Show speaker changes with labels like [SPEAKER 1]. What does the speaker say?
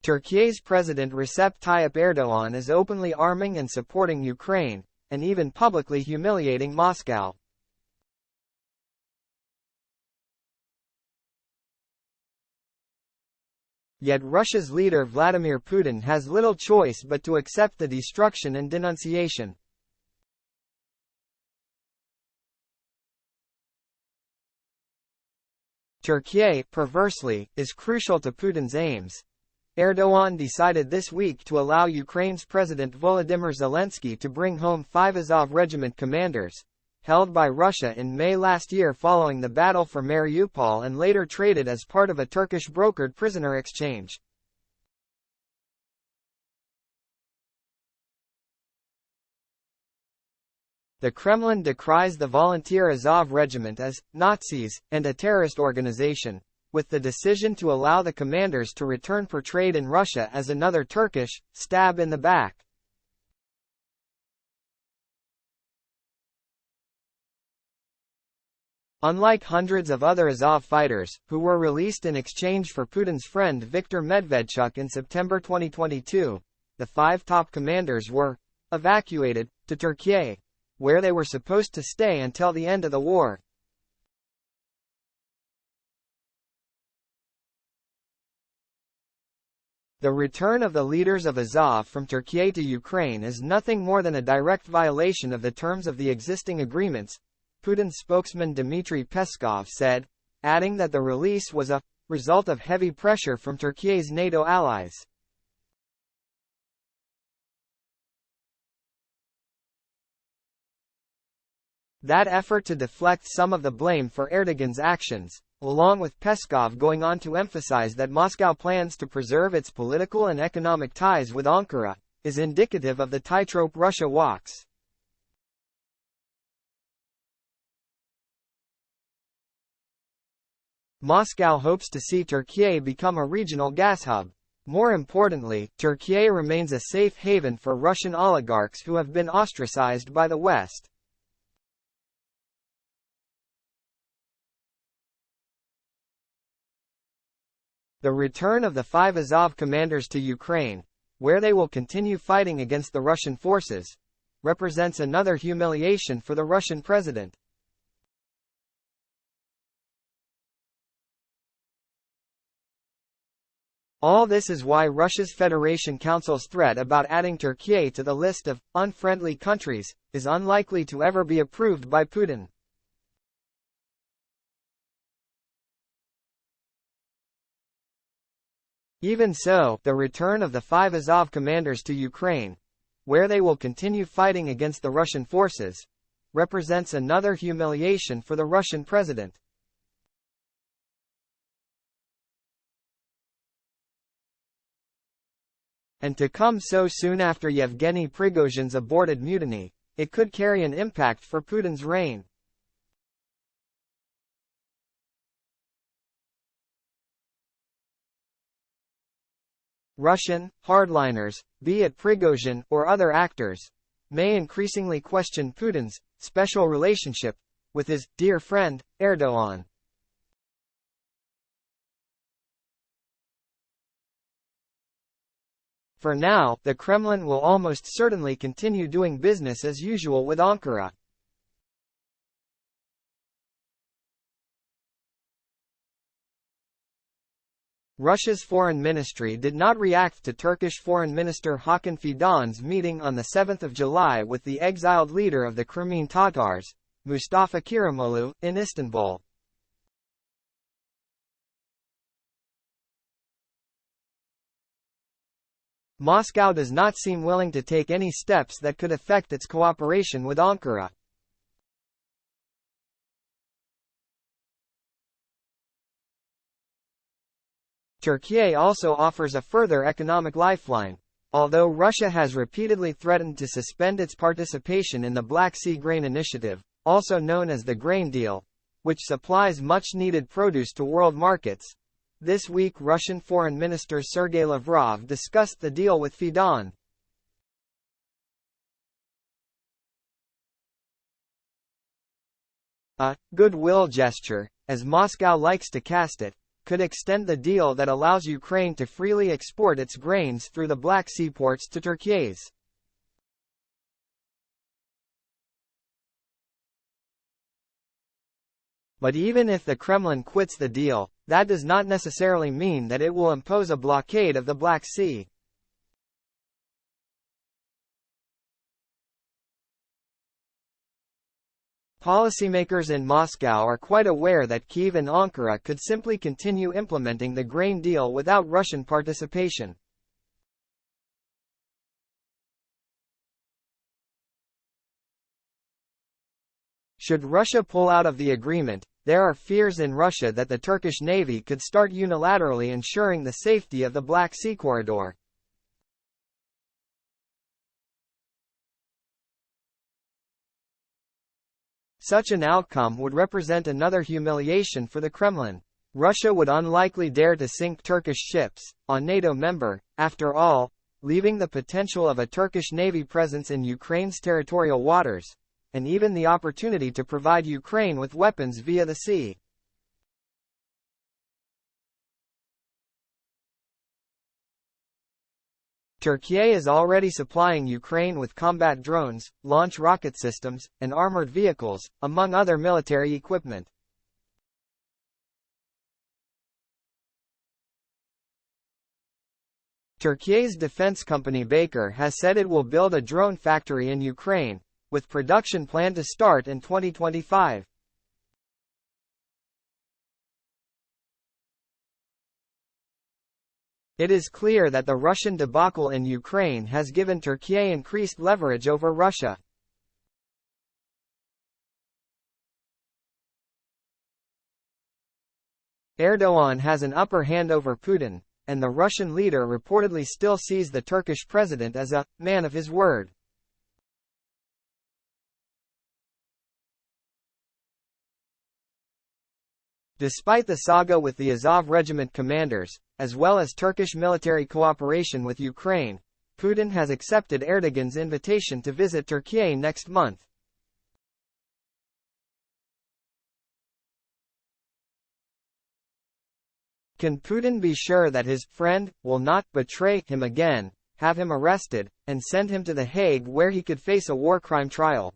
[SPEAKER 1] Turkey's President Recep Tayyip Erdoğan is openly arming and supporting Ukraine, and even publicly humiliating Moscow. Yet Russia's leader Vladimir Putin has little choice but to accept the destruction and denunciation. Turkey, perversely, is crucial to Putin's aims. Erdoğan decided this week to allow Ukraine's President Volodymyr Zelensky to bring home 5 Azov Regiment commanders, held by Russia in May last year following the battle for Mariupol and later traded as part of a Turkish-brokered prisoner exchange. The Kremlin decries the volunteer Azov Regiment as Nazis and a terrorist organization, with the decision to allow the commanders to return portrayed in Russia as another Turkish stab in the back. Unlike hundreds of other Azov fighters, who were released in exchange for Putin's friend Viktor Medvedchuk in September 2022, the 5 top commanders were evacuated to Turkey, where they were supposed to stay until the end of the war. The return of the leaders of Azov from Turkey to Ukraine is nothing more than a direct violation of the terms of the existing agreements, Putin's spokesman Dmitry Peskov said, adding that the release was a result of heavy pressure from Turkey's NATO allies. That effort to deflect some of the blame for Erdogan's actions, along with Peskov going on to emphasize that Moscow plans to preserve its political and economic ties with Ankara, is indicative of the tightrope Russia walks. Moscow hopes to see Turkey become a regional gas hub. More importantly, Turkey remains a safe haven for Russian oligarchs who have been ostracized by the West. The return of the 5 Azov commanders to Ukraine, where they will continue fighting against the Russian forces, represents another humiliation for the Russian president. All this is why Russia's Federation Council's threat about adding Turkey to the list of unfriendly countries is unlikely to ever be approved by Putin. Even so, the return of the 5 Azov commanders to Ukraine, where they will continue fighting against the Russian forces, represents another humiliation for the Russian president. And to come so soon after Yevgeny Prigozhin's aborted mutiny, it could carry an impact for Putin's reign. Russian hardliners, be it Prigozhin or other actors, may increasingly question Putin's special relationship with his dear friend, Erdoğan. For now, the Kremlin will almost certainly continue doing business as usual with Ankara. Russia's foreign ministry did not react to Turkish Foreign Minister Hakan Fidan's meeting on 7 July with the exiled leader of the Crimean Tatars, Mustafa Kerimoglu, in Istanbul. Moscow does not seem willing to take any steps that could affect its cooperation with Ankara. Turkey also offers a further economic lifeline. Although Russia has repeatedly threatened to suspend its participation in the Black Sea Grain Initiative, also known as the Grain Deal, which supplies much-needed produce to world markets, this week Russian Foreign Minister Sergei Lavrov discussed the deal with Fidan. A goodwill gesture, as Moscow likes to cast it, could extend the deal that allows Ukraine to freely export its grains through the Black Sea ports to Turkey's. But even if the Kremlin quits the deal, that does not necessarily mean that it will impose a blockade of the Black Sea. Policymakers in Moscow are quite aware that Kyiv and Ankara could simply continue implementing the grain deal without Russian participation. Should Russia pull out of the agreement, there are fears in Russia that the Turkish Navy could start unilaterally ensuring the safety of the Black Sea corridor. Such an outcome would represent another humiliation for the Kremlin. Russia would unlikely dare to sink Turkish ships, a NATO member, after all, leaving the potential of a Turkish Navy presence in Ukraine's territorial waters, and even the opportunity to provide Ukraine with weapons via the sea. Turkey is already supplying Ukraine with combat drones, launch rocket systems, and armored vehicles, among other military equipment. Turkey's defense company Baker has said it will build a drone factory in Ukraine, with production planned to start in 2025. It is clear that the Russian debacle in Ukraine has given Turkey increased leverage over Russia. Erdoğan has an upper hand over Putin, and the Russian leader reportedly still sees the Turkish president as a man of his word. Despite the saga with the Azov Regiment commanders, as well as Turkish military cooperation with Ukraine, Putin has accepted Erdogan's invitation to visit Turkey next month. Can Putin be sure that his friend will not betray him again, have him arrested, and send him to The Hague where he could face a war crime trial?